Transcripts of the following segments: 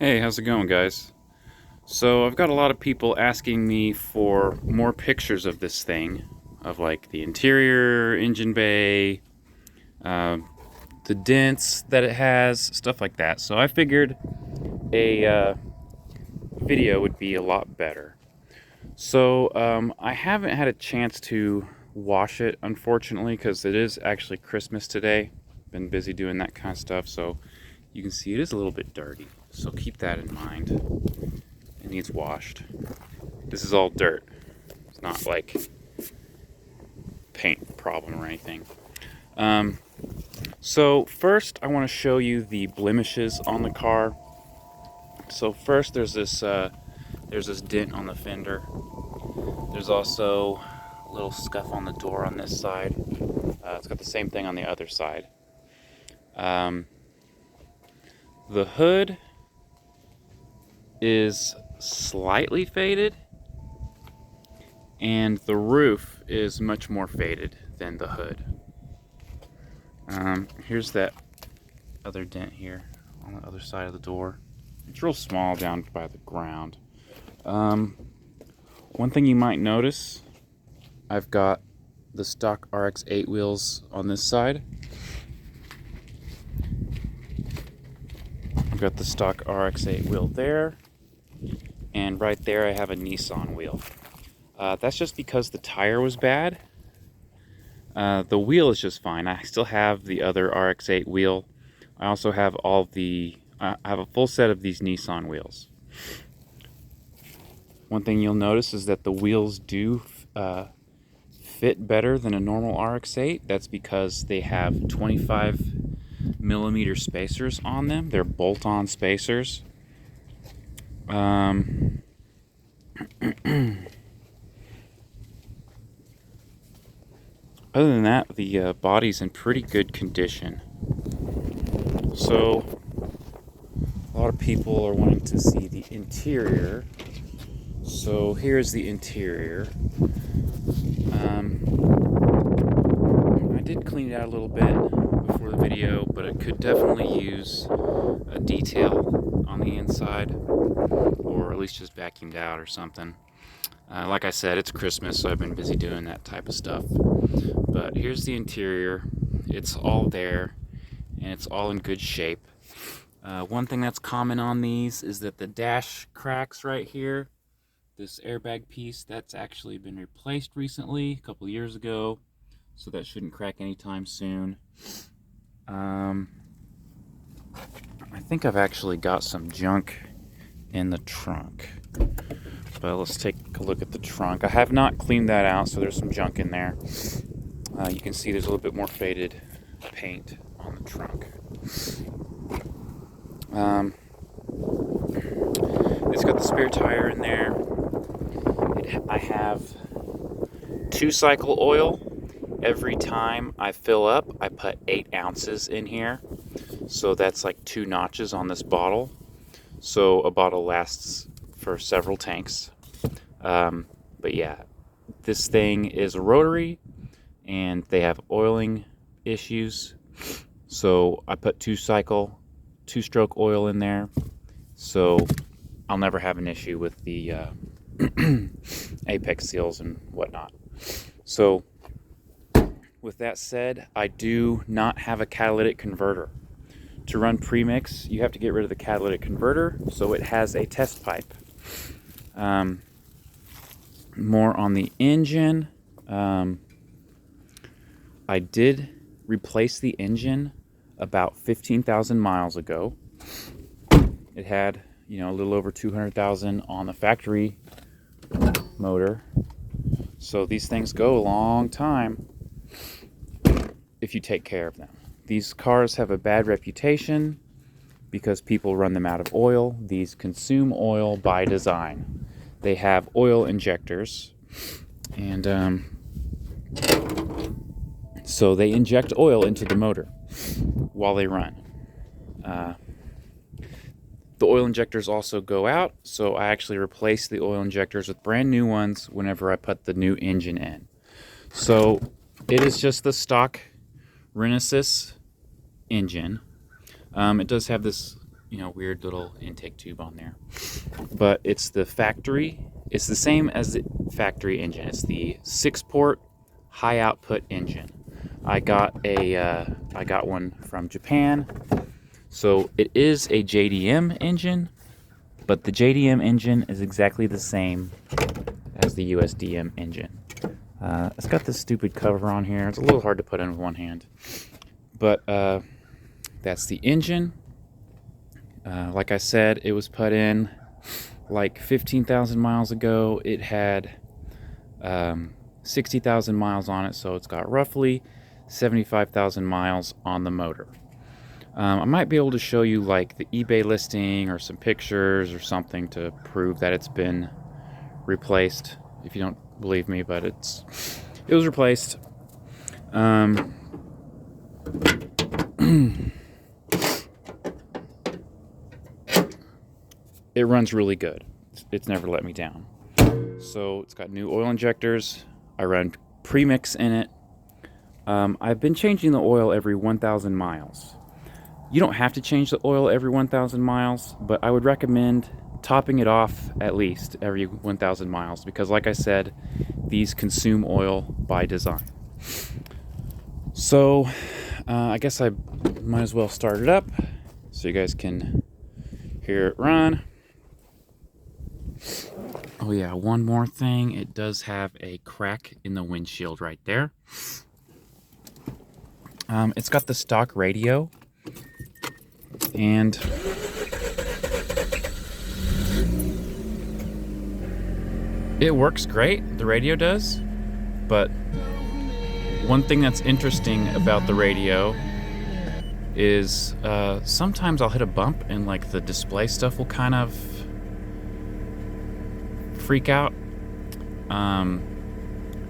Hey, how's it going, guys? So, I've got a lot of people asking me for more pictures of this thing, of like the interior, engine bay, uh, the dents that it has, stuff like that. So, I figured a video would be a lot better. So, I haven't had a chance to wash it, unfortunately, because it is actually Christmas today. Been busy doing that kind of stuff, so you can see it is a little bit dirty. So, keep that in mind. It needs washed. This is all dirt. It's not like paint problem or anything. Um, so first, I want to show you the blemishes on the car. So first, there's this dent on the fender. There's also a little scuff on the door on this side. It's got the same thing on the other side. Um, the hood is slightly faded, and the roof is much more faded than the hood. Here's that other dent here on the other side of the door. It's real small down by the ground. One thing you might notice, I've got the stock RX8 wheels on this side. I've got the stock RX8 wheel there, and right there I have a Nissan wheel. That's just because the tire was bad. The wheel is just fine. I still have the other RX8 wheel. I also have I have a full set of these Nissan wheels. One thing you'll notice is that the wheels do fit better than a normal RX8. That's because they have 25 millimeter spacers on them. They're bolt-on spacers. Other than that, the body's in pretty good condition. So, a lot of people are wanting to see the interior. So here's the interior. I did clean it out a little bit before the video, but it could definitely use a detail on the inside, or at least just vacuumed out or something. Like I said, it's Christmas, so I've been busy doing that type of stuff. But here's the interior. It's all there, and it's all in good shape. One thing that's common on these is that the dash cracks right here. This airbag piece, that's actually been replaced recently, a couple years ago, so that shouldn't crack anytime soon. I think I've actually got some junk in the trunk. But let's take a look at the trunk. I have not cleaned that out, so there's some junk in there. You can see there's a little bit more faded paint on the trunk. It's got the spare tire in there. I have 2-cycle oil. Every time I fill up, I put 8 ounces in here. So that's like 2 notches on this bottle. So a bottle lasts for several tanks. But yeah, this thing is a rotary, and they have oiling issues. So I put 2-stroke oil in there. So I'll never have an issue with the apex seals and whatnot. So with that said, I do not have a catalytic converter. To run premix, you have to get rid of the catalytic converter, so it has a test pipe. More on the engine. I did replace the engine about 15,000 miles ago. It had, a little over 200,000 on the factory motor. So these things go a long time if you take care of them. These cars have a bad reputation because people run them out of oil. These consume oil by design. They have oil injectors, and so they inject oil into the motor while they run. The oil injectors also go out, so I actually replace the oil injectors with brand new ones whenever I put the new engine in. So it is just the stock Renesis engine. It does have this weird little intake tube on there. But it's the factory. It's the same as the factory engine. It's the 6-port high output engine. I got one from Japan. So it is a JDM engine, but the JDM engine is exactly the same as the USDM engine. It's got this stupid cover on here. It's a little hard to put in with one hand. But that's the engine. Like I said, it was put in like 15,000 miles ago. It had 60,000 miles on it, so it's got roughly 75,000 miles on the motor. I might be able to show you like the eBay listing or some pictures or something to prove that it's been replaced, if you don't believe me, but it was replaced. It runs really good. It's never let me down. So it's got new oil injectors. I run premix in it. I've been changing the oil every 1,000 miles. You don't have to change the oil every 1,000 miles, but I would recommend topping it off at least every 1,000 miles because, like I said, these consume oil by design. So I guess I might as well start it up so you guys can hear it run. Oh yeah, one more thing. It does have a crack in the windshield right there. It's got the stock radio, and it works great. The radio does, but one thing that's interesting about the radio is sometimes I'll hit a bump and like the display stuff will kind of freak out, and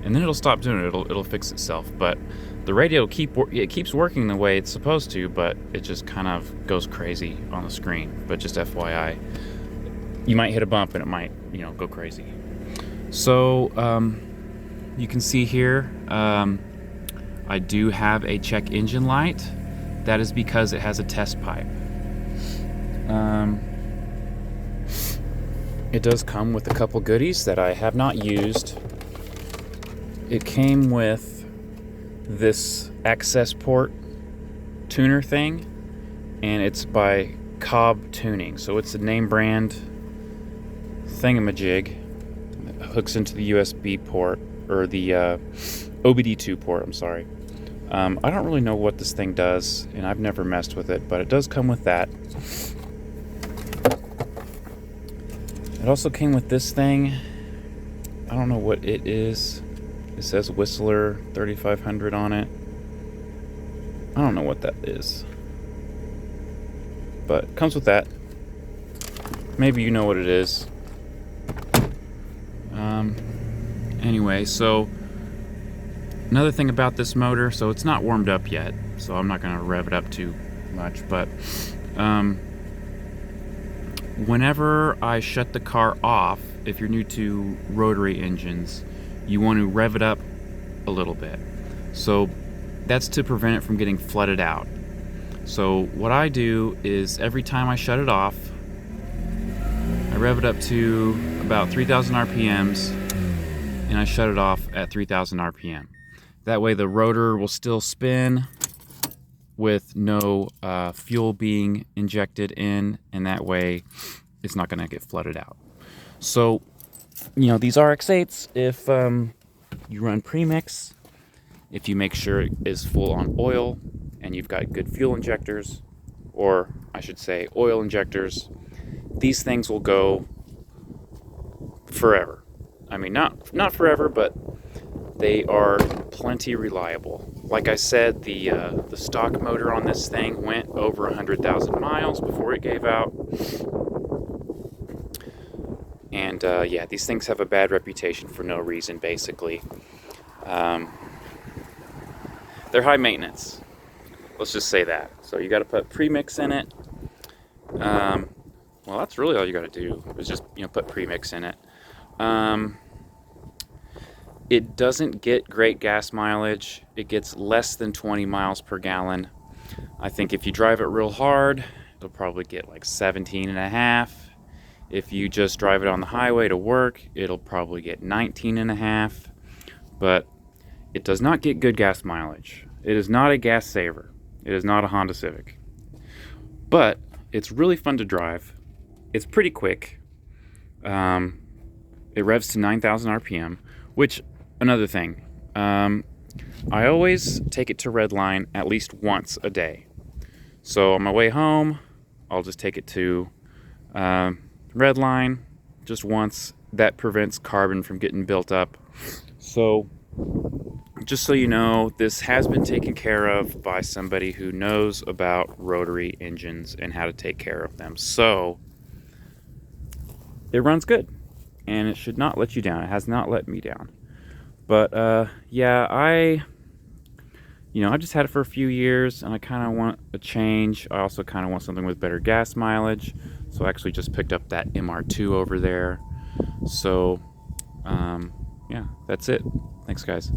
then it'll stop doing it. It'll fix itself, but the radio keeps working the way it's supposed to, but it just kind of goes crazy on the screen. But just FYI, you might hit a bump and it might go crazy. So you can see here I do have a check engine light. That is because it has a test pipe. It does come with a couple goodies that I have not used. It came with this access port tuner thing, and it's by Cobb Tuning. So it's a name brand thingamajig that hooks into the USB port, or the OBD2 port, I'm sorry. I don't really know what this thing does, and I've never messed with it, but it does come with that. It also came with this thing. I don't know what it is. It says Whistler 3500 on it. I don't know what that is, but it comes with that. Maybe you know what it is. Anyway, so another thing about this motor, so it's not warmed up yet, so I'm not going to rev it up too much, but whenever I shut the car off, if you're new to rotary engines, you want to rev it up a little bit. So that's to prevent it from getting flooded out. So what I do is every time I shut it off, I rev it up to about 3,000 RPMs, and I shut it off at 3,000 RPM. That way the rotor will still spin with no fuel being injected in, and that way it's not going to get flooded out. So, these RX8s, if you run premix, if you make sure it is full on oil and you've got good fuel injectors, or I should say oil injectors, these things will go forever. I mean, not forever, but they are plenty reliable. Like I said, the stock motor on this thing went over 100,000 miles before it gave out. And yeah, these things have a bad reputation for no reason, basically. They're high maintenance. Let's just say that. So you got to put premix in it. Well, that's really all you got to do is just put premix in it. It doesn't get great gas mileage. It gets less than 20 miles per gallon. I think if you drive it real hard, it'll probably get like 17 and a half. If you just drive it on the highway to work, it'll probably get 19 and a half. But it does not get good gas mileage. It is not a gas saver. It is not a Honda Civic. But it's really fun to drive. It's pretty quick. It revs to 9,000 RPM, which, another thing, I always take it to Redline at least once a day. So on my way home, I'll just take it to Redline just once. That prevents carbon from getting built up. So just so you know, this has been taken care of by somebody who knows about rotary engines and how to take care of them. So it runs good, and it should not let you down. It has not let me down. But yeah, I just had it for a few years, and I kind of want a change. I also kind of want something with better gas mileage. So I actually just picked up that MR2 over there. So yeah, that's it. Thanks, guys.